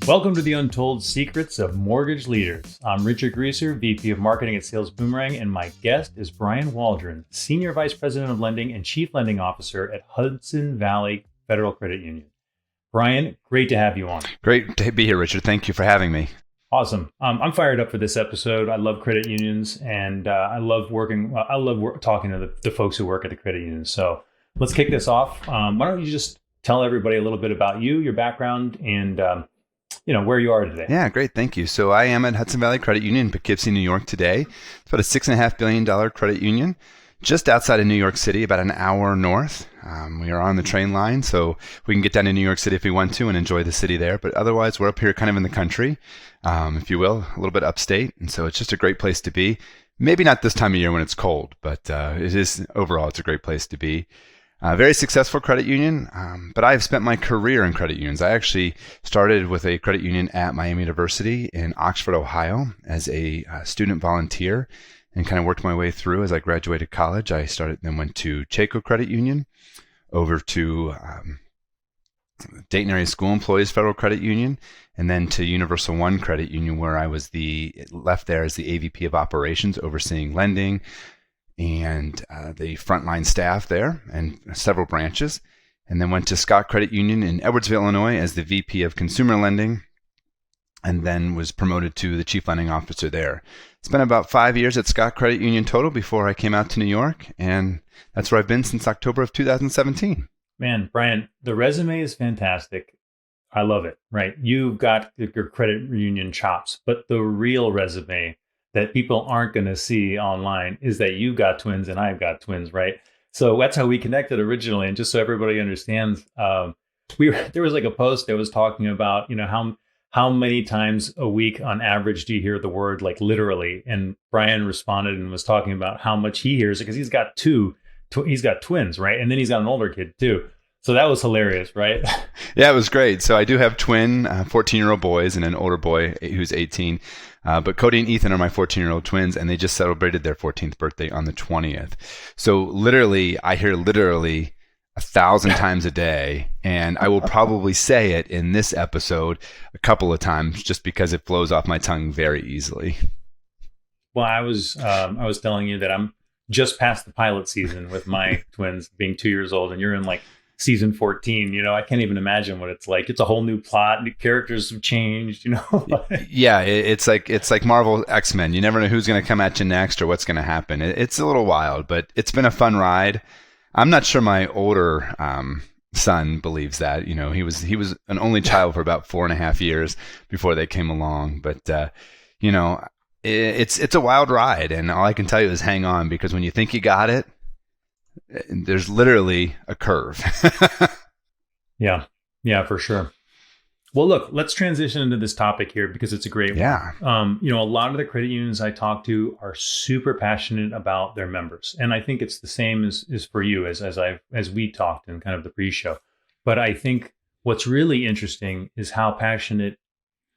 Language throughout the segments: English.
Welcome to the Untold Secrets of Mortgage Leaders. I'm Richard Grieser, VP of Marketing at Sales Boomerang, and my guest is Brian Waldron, Senior Vice President of Lending and Chief Lending Officer at Hudson Valley Federal Credit Union. Brian, great to have you on. Great to be here, Richard. Thank you for having me. Awesome. I'm fired up for this episode. I love credit unions, and I love talking to the folks who work at the credit unions. So let's kick this off. Why don't you just tell everybody a little bit about you, your background, and where you are today. Yeah, great. Thank you. So I am at Hudson Valley Credit Union in Poughkeepsie, New York today. It's about a $6.5 billion credit union just outside of New York City, about an hour north. We are on the train line, so we can get down to New York City if we want to and enjoy the city there. But otherwise, we're up here kind of in the country, if you will, a little bit upstate. And so it's just a great place to be. Maybe not this time of year when it's cold, but it is overall, it's a great place to be. Very successful credit union, but I've spent my career in credit unions. I actually started with a credit union at Miami University in Oxford, Ohio as a student volunteer and kind of worked my way through as I graduated college. I then went to Chaco Credit Union, over to Dayton Area School Employees Federal Credit Union, and then to Universal One Credit Union, where I was left there as the AVP of Operations, overseeing lending, and the frontline staff there and several branches, and then went to Scott Credit Union in Edwardsville, Illinois as the VP of Consumer Lending, and then was promoted to the Chief Lending Officer there. Spent about 5 years at Scott Credit Union total before I came out to New York, and that's where I've been since October of 2017. Man, Brian, the resume is fantastic. I love it, right? You've got your credit union chops, but the real resume that people aren't going to see online is that you've got twins and I've got twins, right? So that's how we connected originally. And just so everybody understands, there was like a post that was talking about, how many times a week on average do you hear the word like literally? And Brian responded and was talking about how much he hears it because he's got he's got twins, right? And then he's got an older kid too. So that was hilarious, right? Yeah, it was great. So I do have twin 14-year-old boys and an older boy who's 18. But Cody and Ethan are my 14-year-old twins, and they just celebrated their 14th birthday on the 20th. So literally, I hear literally 1,000 times a day, and I will probably say it in this episode a couple of times just because it flows off my tongue very easily. Well, I was telling you that I'm just past the pilot season with my twins being 2 years old, and you're in like season 14. I can't even imagine what it's like. It's a whole new plot. New characters have changed, Yeah, it's like Marvel X-Men. You never know who's going to come at you next or what's going to happen. It's a little wild, but it's been a fun ride. I'm not sure my older son believes that. He was an only child for about 4.5 years before they came along. But it's a wild ride, and all I can tell you is hang on, because when you think you got it, there's literally a curve. Yeah, for sure. Well, look, let's transition into this topic here because it's a great one. Yeah. A lot of the credit unions I talk to are super passionate about their members. And I think it's the same as for you as we talked in kind of the pre-show. But I think what's really interesting is how passionate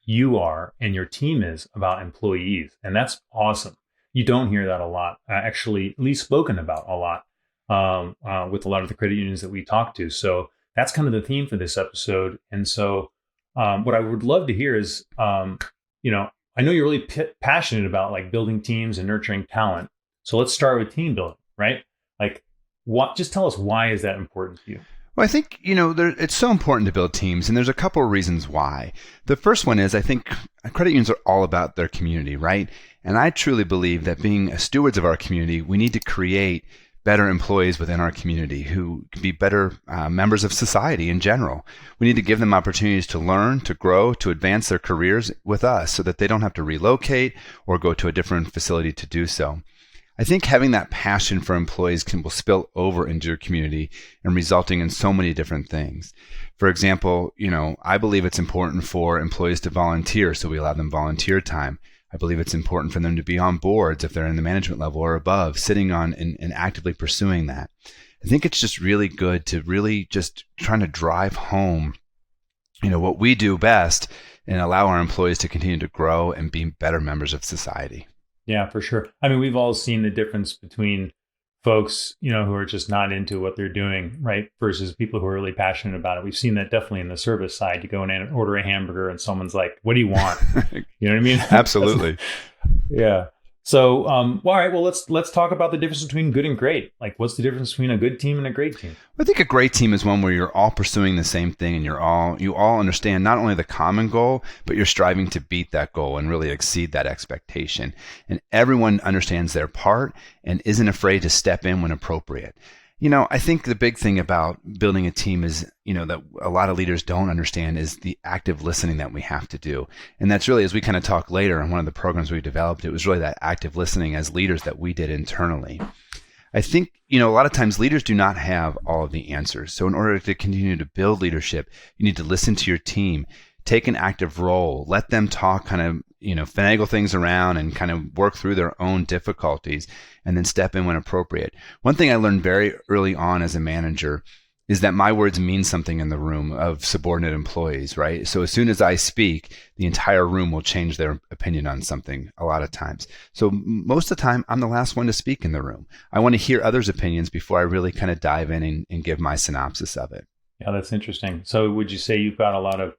you are and your team is about employees. And that's awesome. You don't hear that a lot, actually, at least spoken about a lot. With a lot of the credit unions that we talk to. So that's kind of the theme for this episode. And so what I would love to hear is, I know you're really passionate about like building teams and nurturing talent. So let's start with team building, right? Like just tell us, why is that important to you? Well, I think, it's so important to build teams, and there's a couple of reasons why. The first one is I think credit unions are all about their community, right? And I truly believe that being stewards of our community, we need to create better employees within our community who can be better members of society in general. We need to give them opportunities to learn, to grow, to advance their careers with us so that they don't have to relocate or go to a different facility to do so. I think having that passion for employees will spill over into your community and resulting in so many different things. For example, I believe it's important for employees to volunteer, so we allow them volunteer time. I believe it's important for them to be on boards if they're in the management level or above, sitting on and actively pursuing that. I think it's just really good to really just trying to drive home, what we do best and allow our employees to continue to grow and be better members of society. Yeah, for sure. I mean, we've all seen the difference between folks, who are just not into what they're doing, right? Versus people who are really passionate about it. We've seen that definitely in the service side. You go in and order a hamburger and someone's like, what do you want? You know what I mean? Absolutely. Yeah. So, all right, well, let's talk about the difference between good and great. Like, what's the difference between a good team and a great team? I think a great team is one where you're all pursuing the same thing and you all understand not only the common goal, but you're striving to beat that goal and really exceed that expectation. And everyone understands their part and isn't afraid to step in when appropriate. I think the big thing about building a team is, that a lot of leaders don't understand is the active listening that we have to do. And that's really, as we kind of talk later on one of the programs we developed, it was really that active listening as leaders that we did internally. I think, a lot of times leaders do not have all of the answers. So in order to continue to build leadership, you need to listen to your team, take an active role, let them talk, kind of, finagle things around and kind of work through their own difficulties and then step in when appropriate. One thing I learned very early on as a manager is that my words mean something in the room of subordinate employees, right? So as soon as I speak, the entire room will change their opinion on something a lot of times. So most of the time, I'm the last one to speak in the room. I want to hear others' opinions before I really kind of dive in and give my synopsis of it. Yeah, that's interesting. So would you say you've got a lot of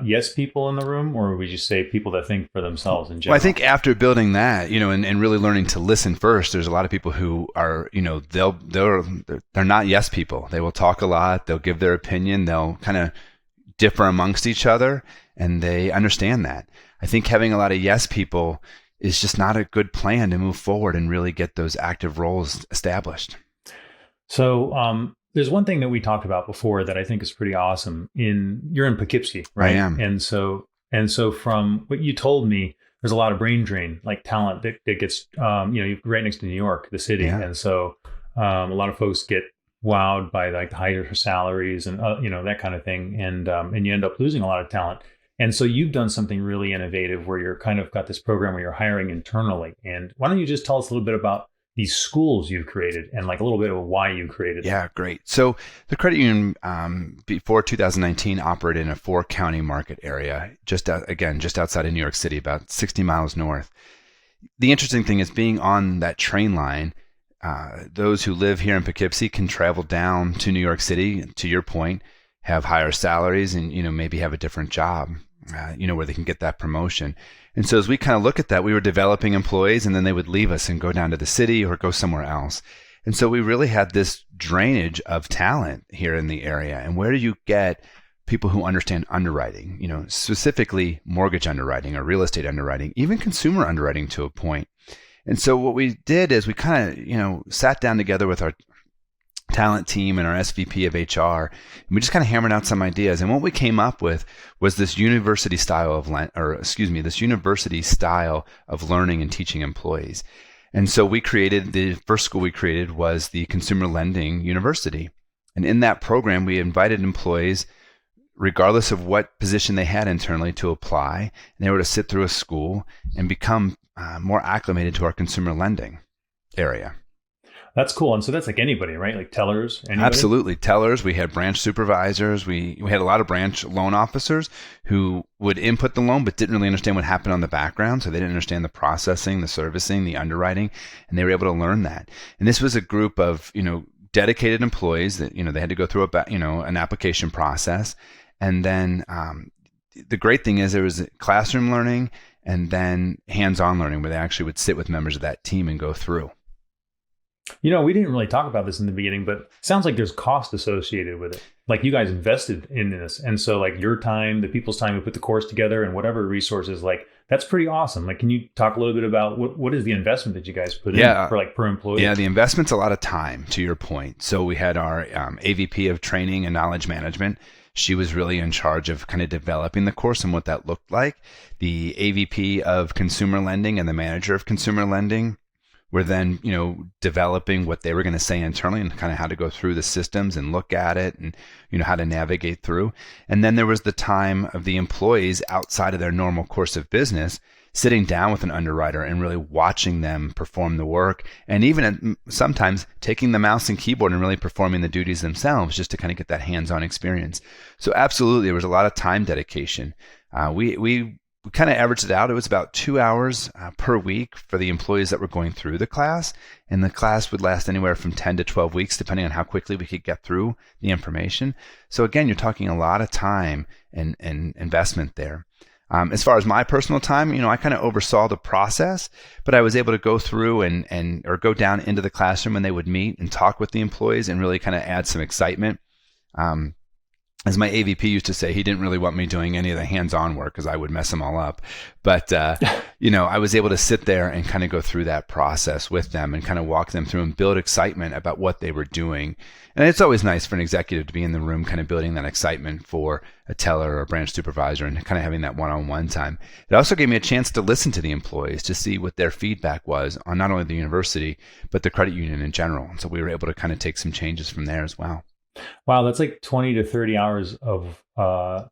yes people in the room, or would you say people that think for themselves in general? Well, I think after building that, and really learning to listen first, there's a lot of people who are, they're not yes people. They will talk a lot. They'll give their opinion. They'll kind of differ amongst each other, and they understand that. I think having a lot of yes people is just not a good plan to move forward and really get those active roles established. So, there's one thing that we talked about before that I think is pretty awesome. You're in Poughkeepsie, right? I am. And so from what you told me, there's a lot of brain drain, like talent that gets, you're right next to New York, the city. Yeah. And so a lot of folks get wowed by like the higher salaries and, that kind of thing. And you end up losing a lot of talent. And so you've done something really innovative where you're kind of got this program where you're hiring internally. And why don't you just tell us a little bit about these schools you've created and like a little bit of why you created them? Yeah, great. So the credit union before 2019 operated in a 4-county market area, just outside of New York City, about 60 miles north. The interesting thing is being on that train line, those who live here in Poughkeepsie can travel down to New York City, to your point, have higher salaries and, maybe have a different job, where they can get that promotion. And so as we kind of look at that, we were developing employees and then they would leave us and go down to the city or go somewhere else. And so we really had this drainage of talent here in the area. And where do you get people who understand underwriting, specifically mortgage underwriting or real estate underwriting, even consumer underwriting to a point. And so what we did is we kind of, sat down together with our talent team and our SVP of HR, and we just kind of hammered out some ideas. And what we came up with was this university style of learning and teaching employees. And so the first school we created was the Consumer Lending University. And in that program, we invited employees, regardless of what position they had internally, to apply. And they were to sit through a school and become more acclimated to our consumer lending area. That's cool. And so that's like anybody, right? Like tellers? Anybody? Absolutely. Tellers. We had branch supervisors. We had a lot of branch loan officers who would input the loan but didn't really understand what happened on the background. So they didn't understand the processing, the servicing, the underwriting, and they were able to learn that. And this was a group of, dedicated employees that, they had to go through an application process. And then the great thing is there was classroom learning and then hands-on learning where they actually would sit with members of that team and go through. We didn't really talk about this in the beginning, but it sounds like there's cost associated with it. Like you guys invested in this. And so like your time, the people's time to put the course together and whatever resources, like that's pretty awesome. Like, can you talk a little bit about what is the investment that you guys put in for like per employee? Yeah, the investment's a lot of time, to your point. So we had our AVP of training and knowledge management. She was really in charge of kind of developing the course and what that looked like. The AVP of consumer lending and the manager of consumer lending were then, developing what they were going to say internally and kind of how to go through the systems and look at it and, how to navigate through. And then there was the time of the employees outside of their normal course of business, sitting down with an underwriter and really watching them perform the work. And even sometimes taking the mouse and keyboard and really performing the duties themselves just to kind of get that hands-on experience. So absolutely, there was a lot of time dedication. We we kind of averaged it out. It was about 2 hours per week for the employees that were going through the class. And the class would last anywhere from 10 to 12 weeks, depending on how quickly we could get through the information. So again, you're talking a lot of time and investment there. As far as my personal time, I kind of oversaw the process, but I was able to go through or go down into the classroom when they would meet and talk with the employees and really kind of add some excitement. As my AVP used to say, he didn't really want me doing any of the hands-on work because I would mess them all up. But, I was able to sit there and kind of go through that process with them and kind of walk them through and build excitement about what they were doing. And it's always nice for an executive to be in the room kind of building that excitement for a teller or a branch supervisor and kind of having that one-on-one time. It also gave me a chance to listen to the employees to see what their feedback was on not only the university, but the credit union in general. And so we were able to kind of take some changes from there as well. Wow, that's like 20 to 30 hours of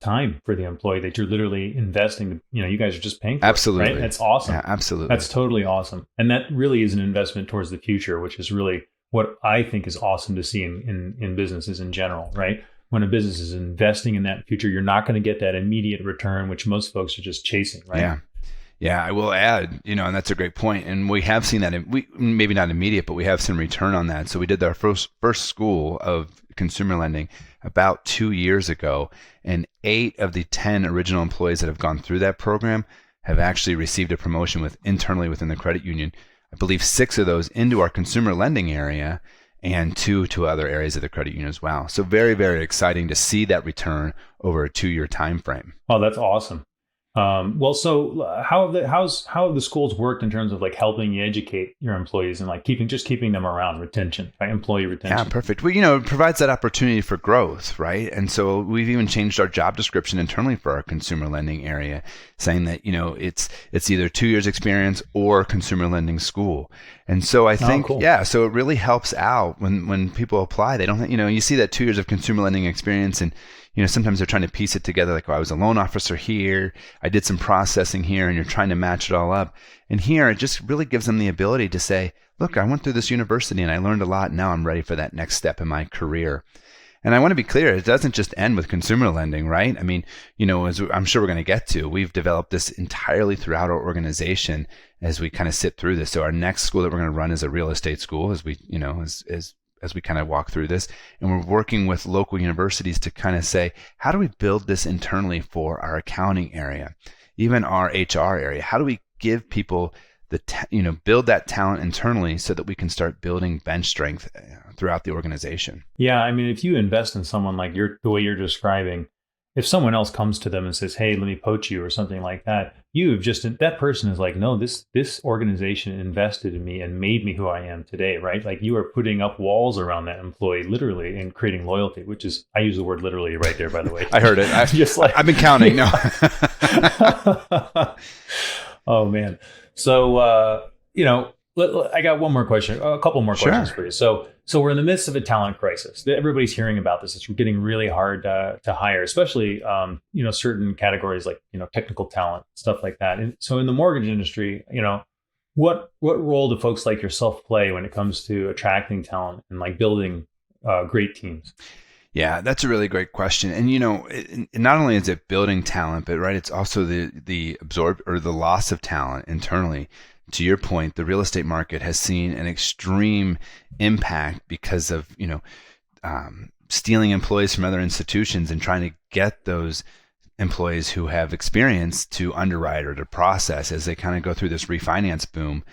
time for the employee that you're literally investing. You guys are just paying for. Absolutely. It, right? That's awesome. Yeah, absolutely. That's totally awesome. And that really is an investment towards the future, which is really what I think is awesome to see in businesses in general, right? When a business is investing in that future, you're not going to get that immediate return, which most folks are just chasing, right? Yeah. Yeah, I will add, and that's a great point. And we have seen that, maybe not immediate, but we have seen return on that. So we did our first school of consumer lending about 2 years ago, and 8 of the 10 original employees that have gone through that program have actually received a promotion internally within the credit union. I believe 6 of those into our consumer lending area and 2 to other areas of the credit union as well. So very, very exciting to see that return over a 2-year time frame. Oh, that's awesome. So how have the schools worked in terms of like helping you educate your employees and like keeping them around retention, right? Employee retention. Yeah, perfect. Well, it provides that opportunity for growth, right? And so we've even changed our job description internally for our consumer lending area, saying that, it's either 2 years experience or consumer lending school. And so I think, cool. So it really helps out when people apply. They don't, you see that 2 years of consumer lending experience and, sometimes they're trying to piece it together like, I was a loan officer here, I did some processing here, and you're trying to match it all up. And here, it just really gives them the ability to say, look, I went through this university and I learned a lot. Now I'm ready for that next step in my career. And I want to be clear, it doesn't just end with consumer lending, right? I mean, as I'm sure we're going to get to, we've developed this entirely throughout our organization as we kind of sit through this. So our next school that we're going to run is a real estate school as we, as we kind of walk through this. And we're working with local universities to kind of say, how do we build this internally for our accounting area, even our HR area? How do we give people build that talent internally so that we can start building bench strength throughout the organization? Yeah, I mean, if you invest in someone like the way you're describing, if someone else comes to them and says, "Hey, let me poach you," or something like that, that person is like, "No, this organization invested in me and made me who I am today," right? Like you are putting up walls around that employee, literally, and creating loyalty. Which is, I use the word literally right there, by the way. I heard it. I've been counting. No. Oh man. So I got one more question, a couple more questions for you. So we're in the midst of a talent crisis. Everybody's hearing about this. It's getting really hard to hire, especially certain categories like technical talent, stuff like that. And so in the mortgage industry, what role do folks like yourself play when it comes to attracting talent and like building great teams? Yeah, that's a really great question. And not only is it building talent, but right, it's also the loss of talent internally. To your point, the real estate market has seen an extreme impact because of stealing employees from other institutions and trying to get those employees who have experience to underwrite or to process as they kind of go through this refinance boom.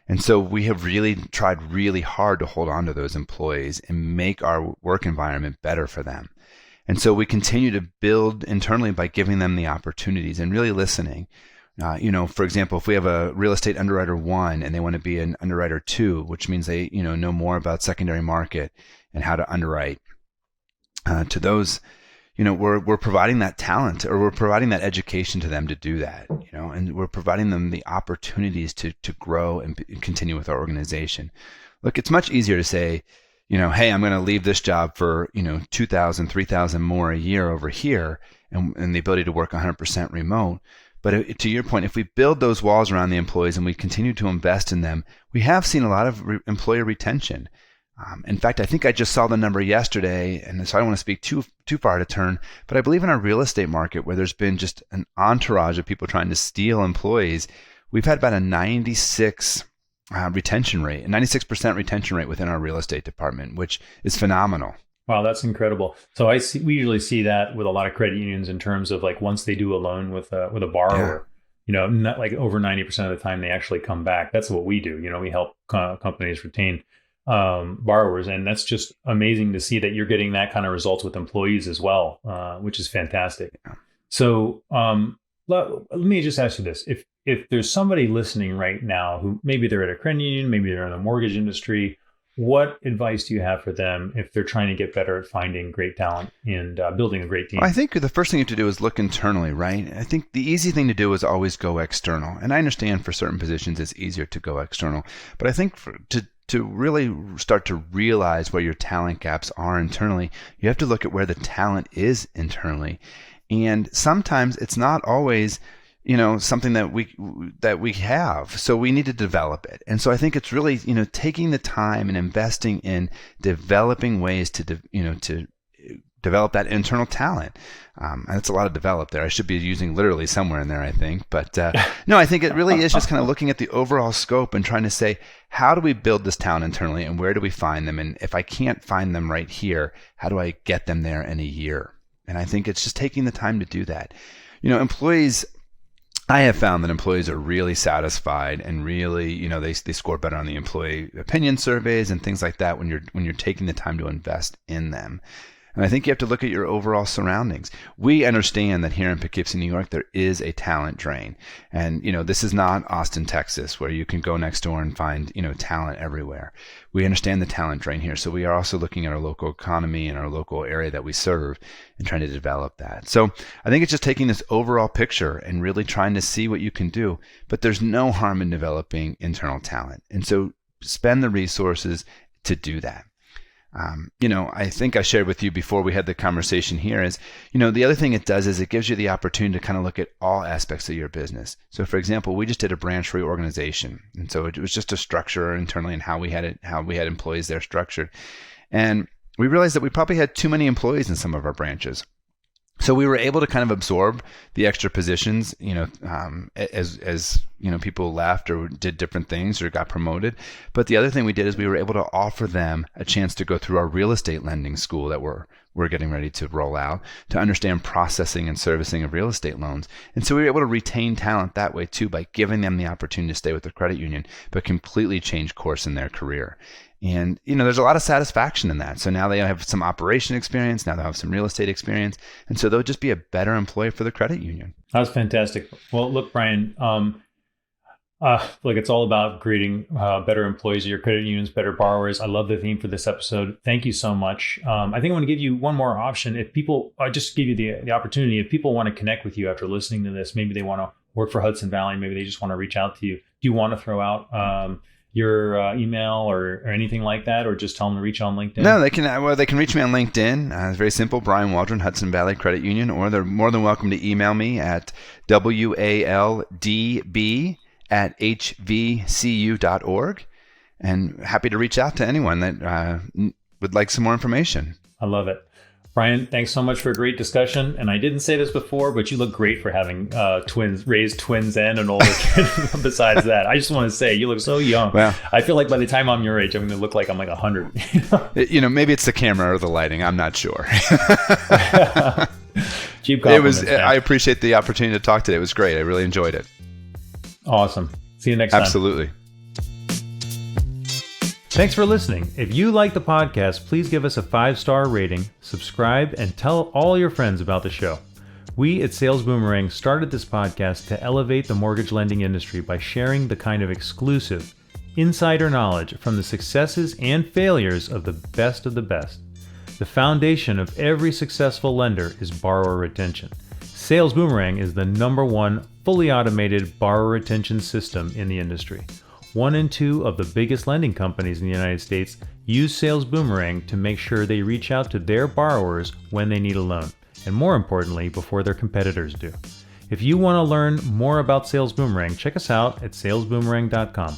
And so we have really tried really hard to hold on to those employees and make our work environment better for them. And so we continue to build internally by giving them the opportunities and really listening. For example, if we have a real estate underwriter 1 and they want to be an underwriter 2, which means they, know more about secondary market and how to underwrite to those, we're providing that talent or we're providing that education to them to do that, and we're providing them the opportunities to grow and continue with our organization. Look, it's much easier to say, hey, I'm going to leave this job for, $2,000, $3,000 more a year over here and the ability to work 100% remote. But to your point, if we build those walls around the employees and we continue to invest in them, we have seen a lot of employer retention. In fact, I think I just saw the number yesterday, and so I don't want to speak too far to turn, but I believe in our real estate market where there's been just an entourage of people trying to steal employees, we've had about a 96% retention rate within our real estate department, which is phenomenal. Wow, that's incredible. So we usually see that with a lot of credit unions in terms of like once they do a loan with a borrower, not like over 90% of the time they actually come back. That's what we do. We help companies retain borrowers, and that's just amazing to see that you're getting that kind of results with employees as well, which is fantastic. Yeah. So let me just ask you this: if there's somebody listening right now who maybe they're at a credit union, maybe they're in the mortgage industry, what advice do you have for them if they're trying to get better at finding great talent and building a great team? Well, I think the first thing you have to do is look internally, right? I think the easy thing to do is always go external. And I understand for certain positions it's easier to go external. But I think to really start to realize where your talent gaps are internally, you have to look at where the talent is internally. And sometimes it's not always something that we have. So we need to develop it. And so I think it's really, taking the time and investing in developing ways to develop that internal talent. And it's a lot of develop there. I should be using literally somewhere in there, I think. But no, I think it really is just kind of looking at the overall scope and trying to say, how do we build this talent internally and where do we find them? And if I can't find them right here, how do I get them there in a year? And I think it's just taking the time to do that. I have found that employees are really satisfied and really, they score better on the employee opinion surveys and things like that when you're taking the time to invest in them. And I think you have to look at your overall surroundings. We understand that here in Poughkeepsie, New York, there is a talent drain. And, this is not Austin, Texas, where you can go next door and find, talent everywhere. We understand the talent drain here. So we are also looking at our local economy and our local area that we serve and trying to develop that. So I think it's just taking this overall picture and really trying to see what you can do. But there's no harm in developing internal talent. And so spend the resources to do that. I think I shared with you before we had the conversation here is, the other thing it does is it gives you the opportunity to kind of look at all aspects of your business. So for example, we just did a branch reorganization. And so it was just a structure internally and how we had employees there structured. And we realized that we probably had too many employees in some of our branches. So we were able to kind of absorb the extra positions, as people left or did different things or got promoted. But the other thing we did is we were able to offer them a chance to go through our real estate lending school that we're getting ready to roll out to understand processing and servicing of real estate loans. And so we were able to retain talent that way too by giving them the opportunity to stay with the credit union, but completely change course in their career. And, there's a lot of satisfaction in that. So now they have some operation experience. Now they'll have some real estate experience. And so they'll just be a better employee for the credit union. That's fantastic. Well, look, Brian, it's all about creating better employees of your credit unions, better borrowers. I love the theme for this episode. Thank you so much. I think I want to give you one more option. If people, I just give you the opportunity, if people want to connect with you after listening to this, maybe they want to work for Hudson Valley, maybe they just want to reach out to you. Do you want to throw out your email or anything like that, or just tell them to reach on LinkedIn? No, they can reach me on LinkedIn. It's very simple, Brian Waldron, Hudson Valley Credit Union, or they're more than welcome to email me at waldb@hvcu.org, and happy to reach out to anyone that would like some more information. I love it. Brian, thanks so much for a great discussion. And I didn't say this before, but you look great for having raised twins and an older kid. Besides that, I just want to say you look so young. Well, I feel like by the time I'm your age, I'm going to look like I'm like 100. Maybe it's the camera or the lighting. I'm not sure. Cheap compliments. I appreciate the opportunity to talk today. It was great. I really enjoyed it. Awesome. See you next time. Absolutely. Thanks for listening. If you like the podcast, please give us a 5-star rating, subscribe, and tell all your friends about the show. We at Sales Boomerang started this podcast to elevate the mortgage lending industry by sharing the kind of exclusive, insider knowledge from the successes and failures of the best of the best. The foundation of every successful lender is borrower retention. Sales Boomerang is the #1 fully automated borrower retention system in the industry. 1 in 2 of the biggest lending companies in the United States use Sales Boomerang to make sure they reach out to their borrowers when they need a loan, and more importantly, before their competitors do. If you want to learn more about Sales Boomerang, check us out at salesboomerang.com.